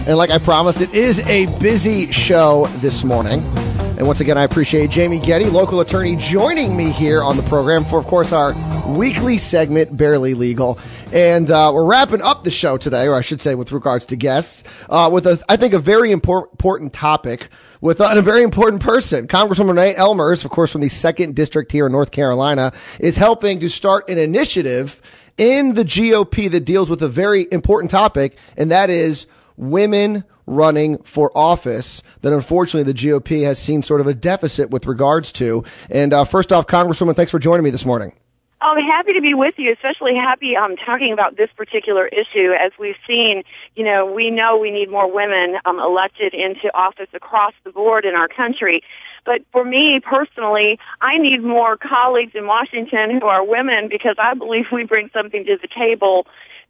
And like I promised, it is a busy show this morning. And once again, I appreciate Jamie Getty, local attorney, joining me here on the program for, of course, our weekly segment, Barely Legal. And we're wrapping up the show today, or I should say with regards to guests, with, I think, a very important topic with a very important person. Congresswoman Renee Ellmers, of course, from the 2nd District here in North Carolina, is helping to start an initiative in the GOP that deals with a very important topic, and that is women running for office that unfortunately the GOP has seen sort of a deficit with regards to. And first off, Congresswoman, thanks for joining me this morning. I'm happy to be with you, especially happy talking about this particular issue. As we've seen, we know we need more women elected into office across the board in our country. But for me personally, I need more colleagues in Washington who are women because I believe we bring something to the table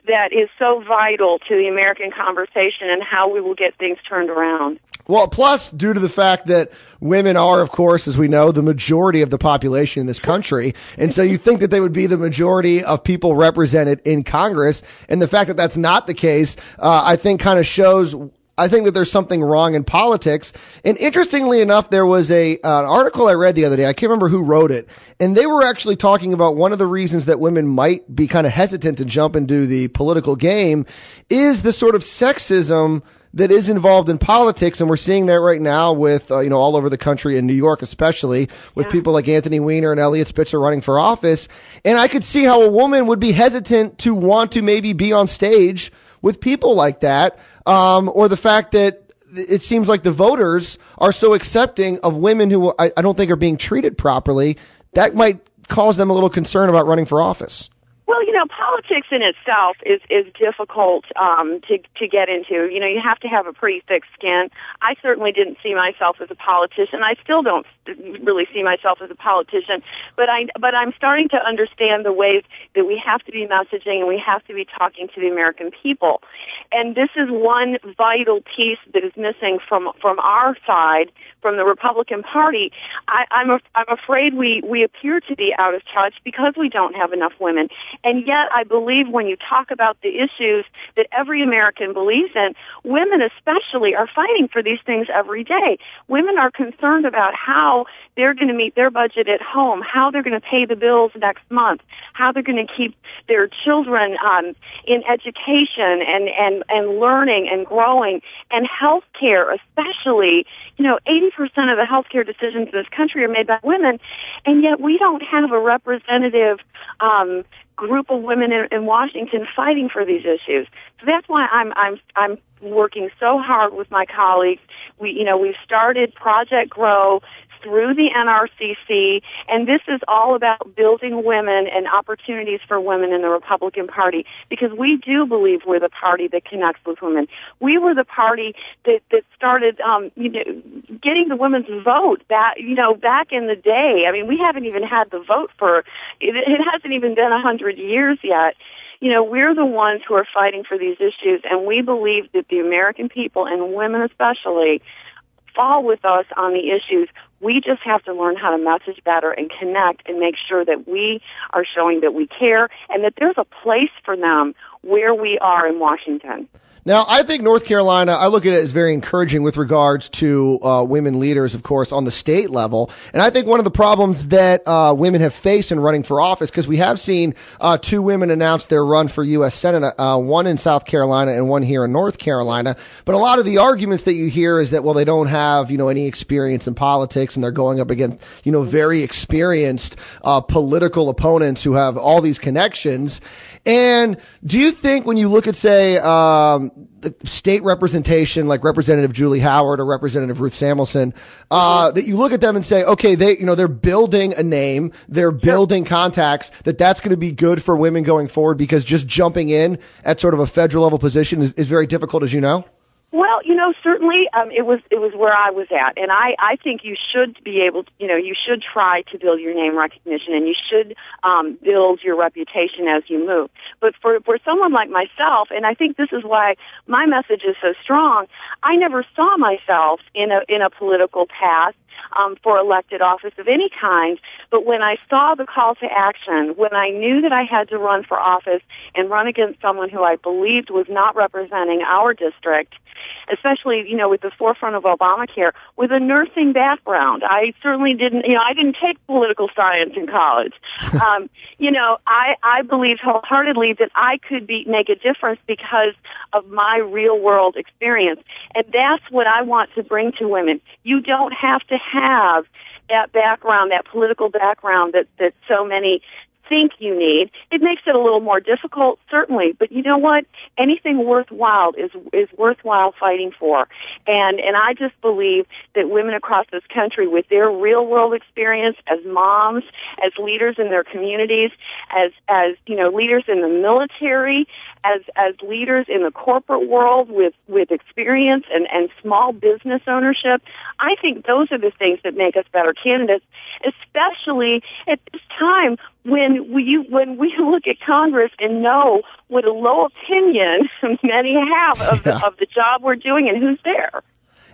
that is so vital to the American conversation and how we will get things turned around. Well, plus, due to the fact that women are, of course, as we know, the majority of the population in this country. And so you think that they would be the majority of people represented in Congress. And the fact that that's not the case, I think kind of shows, I think that there's something wrong in politics. And interestingly enough, there was an article I read the other day. I can't remember who wrote it. And they were actually talking about one of the reasons that women might be kind of hesitant to jump into the political game is the sort of sexism that is involved in politics. And we're seeing that right now with, all over the country, in New York especially, with people like Anthony Weiner and Eliot Spitzer running for office. And I could see how a woman would be hesitant to want to maybe be on stage with people like that, or the fact that it seems like the voters are so accepting of women who I don't think are being treated properly. That might cause them a little concern about running for office. Well, politics in itself is difficult to get into. You have to have a pretty thick skin. I certainly didn't see myself as a politician. I still don't really see myself as a politician. But I'm starting to understand the ways that we have to be messaging and we have to be talking to the American people. And this is one vital piece that is missing from our side, from the Republican Party. I'm afraid we appear to be out of touch because we don't have enough women. And yet, I believe when you talk about the issues that every American believes in, women especially are fighting for these things every day. Women are concerned about how they're going to meet their budget at home, how they're going to pay the bills next month, how they're going to keep their children in education and learning and growing, and health care especially. 80% of the healthcare decisions in this country are made by women, and yet we don't have a repreentative group of women in Washington fighting for these issues. So that's why I'm working so hard with my colleagues. We've started Project Grow through the NRCC, and this is all about building women and opportunities for women in the Republican Party, because we do believe we're the party that connects with women. We were the party that started, getting the women's vote back in the day. I mean, we haven't even had the vote it hasn't even been 100 years yet. We're the ones who are fighting for these issues, and we believe that the American people, and women especially, fall with us on the issues. We just have to learn how to message better and connect and make sure that we are showing that we care and that there's a place for them where we are in Washington. Now, I think North Carolina, I look at it as very encouraging with regards to women leaders, of course, on the state level. And I think one of the problems that women have faced in running for office, because we have seen 2 women announce their run for U.S. Senate, one in South Carolina and one here in North Carolina. But a lot of the arguments that you hear is that, well, they don't have, any experience in politics, and they're going up against, very experienced political opponents who have all these connections. And do you think when you look at, say, state representation like Representative Julie Howard or Representative Ruth Samuelson, that you look at them and say, okay, they're building a name, they're building contacts, that's going to be good for women going forward, because just jumping in at sort of a federal level position is very difficult, as you know? Well, certainly it was where I was at, and I think you should be able to, you should try to build your name recognition, and you should build your reputation as you move. But for someone like myself, and I think this is why my message is so strong, I never saw myself in a political path. for elected office of any kind. But when I saw the call to action, when I knew that I had to run for office and run against someone who I believed was not representing our district, especially, with the forefront of Obamacare, with a nursing background. I certainly didn't, I didn't take political science in college. I believe wholeheartedly that I could make a difference because of my real world experience. And that's what I want to bring to women. You don't have to have that background, that political background that so many think you need. It makes it a little more difficult, certainly, but you know what? Anything worthwhile is worthwhile fighting for. And I just believe that women across this country with their real world experience as moms, as leaders in their communities, as leaders in the military, as leaders in the corporate world with experience and small business ownership, I think those are the things that make us better candidates, especially at this time when we look at Congress and know what a low opinion many have of the job we're doing and who's there.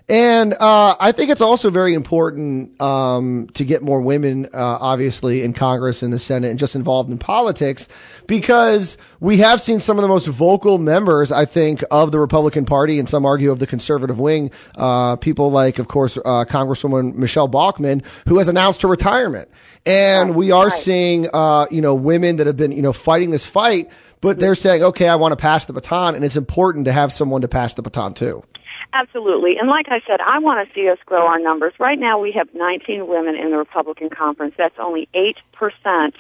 And I think it's also very important to get more women, obviously, in Congress and the Senate and just involved in politics, because we have seen some of the most vocal members, I think, of the Republican Party, and some argue of the conservative wing, people like, of course, Congresswoman Michelle Bachmann, who has announced her retirement. And we are seeing, women that have been, fighting this fight, but they're saying, okay, I want to pass the baton, and it's important to have someone to pass the baton to. Absolutely. And like I said, I want to see us grow our numbers. Right now we have 19 women in the Republican conference. That's only 8%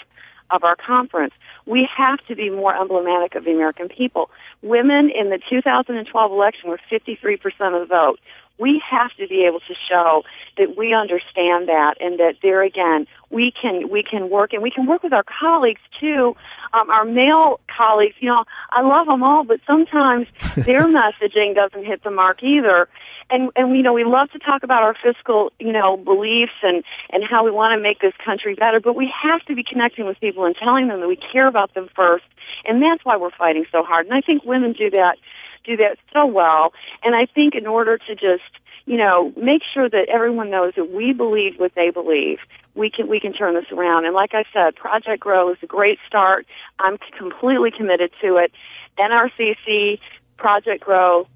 of our conference. We have to be more emblematic of the American people. Women in the 2012 election were 53% of the vote. We have to be able to show that we understand that, and that there again we can work, and we can work with our colleagues too. Our male colleagues, I love them all, but sometimes their messaging doesn't hit the mark either. And we love to talk about our fiscal, beliefs and how we want to make this country better, but we have to be connecting with people and telling them that we care about them first, and that's why we're fighting so hard. And I think women do that so well. And I think in order to just, make sure that everyone knows that we believe what they believe, we can turn this around. And like I said, Project Grow is a great start. I'm completely committed to it. NRCC, Project Grow.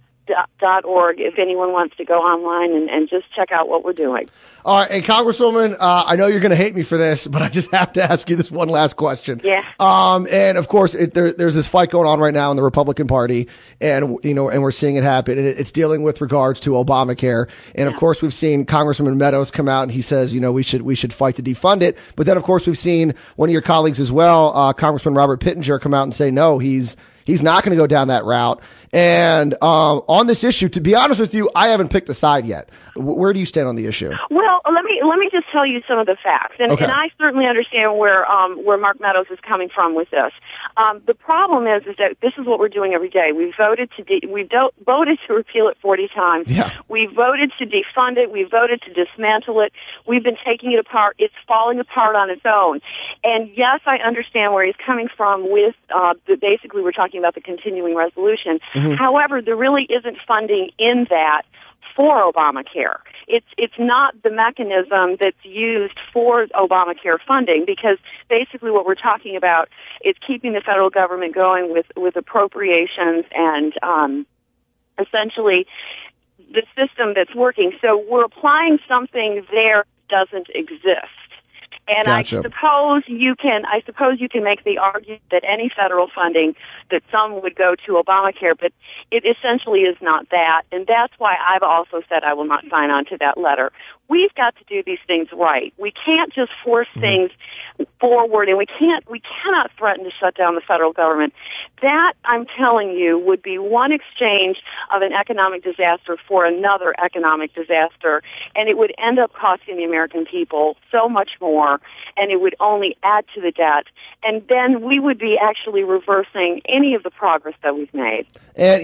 .org if anyone wants to go online and just check out what we're doing. All right, and Congresswoman, I know you're going to hate me for this, but I just have to ask you this one last question. Yeah. And of course, there's this fight going on right now in the Republican Party, and and we're seeing it happen. And it's dealing with regards to Obamacare. And of course, we've seen Congressman Meadows come out and he says, we should fight to defund it. But then, of course, we've seen one of your colleagues as well, Congressman Robert Pittenger, come out and say, no, he's not going to go down that route. And on this issue, to be honest with you, I haven't picked a side yet. Where do you stand on the issue? Well, let me just tell you some of the facts, and I certainly understand where Mark Meadows is coming from with this. The problem is that this is what we're doing every day. We voted to repeal it 40 times. Yeah. We voted to defund it. We voted to dismantle it. We've been taking it apart. It's falling apart on its own. And yes, I understand where he's coming from with basically we're talking about the continuing resolution. Mm-hmm. However, there really isn't funding in that for Obamacare. It's not the mechanism that's used for Obamacare funding, because basically what we're talking about is keeping the federal government going with appropriations and essentially the system that's working. So we're applying something there that doesn't exist. And gotcha. I suppose you can make the argument that any federal funding, that some would go to Obamacare, but it essentially is not that. And that's why I've also said I will not sign on to that letter. We've got to do these things right. We can't just force things forward, and we cannot threaten to shut down the federal government. That, I'm telling you, would be one exchange of an economic disaster for another economic disaster, and it would end up costing the American people so much more more, and it would only add to the debt. And then we would be actually reversing any of the progress that we've made. And,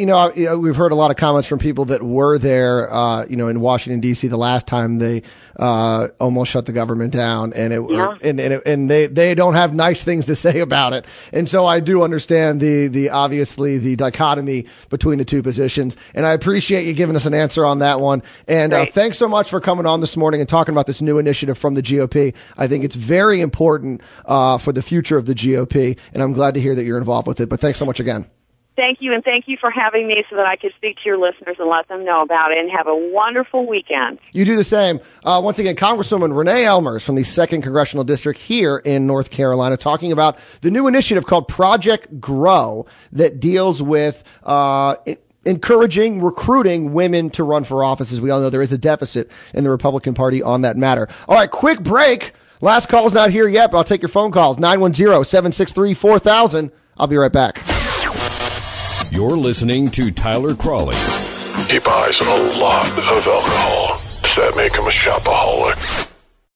we've heard a lot of comments from people that were there, in Washington, D.C. the last time they almost shut the government down. And they don't have nice things to say about it. And so I do understand obviously the dichotomy between the two positions. And I appreciate you giving us an answer on that one. And thanks so much for coming on this morning and talking about this new initiative from the GOP. I think it's very important for the future of the GOP, and I'm glad to hear that you're involved with it. But thanks so much again. Thank you, and thank you for having me so that I could speak to your listeners and let them know about it, and have a wonderful weekend. You do the same. Once again, Congresswoman Renee Ellmers from the 2nd Congressional District here in North Carolina, talking about the new initiative called Project Grow that deals with encouraging, recruiting women to run for office. As we all know, there is a deficit in the Republican Party on that matter. All right, quick break. Last call's not here yet, but I'll take your phone calls. 910-763-4000. I'll be right back. You're listening to Tyler Cralle. He buys a lot of alcohol. Does that make him a shopaholic?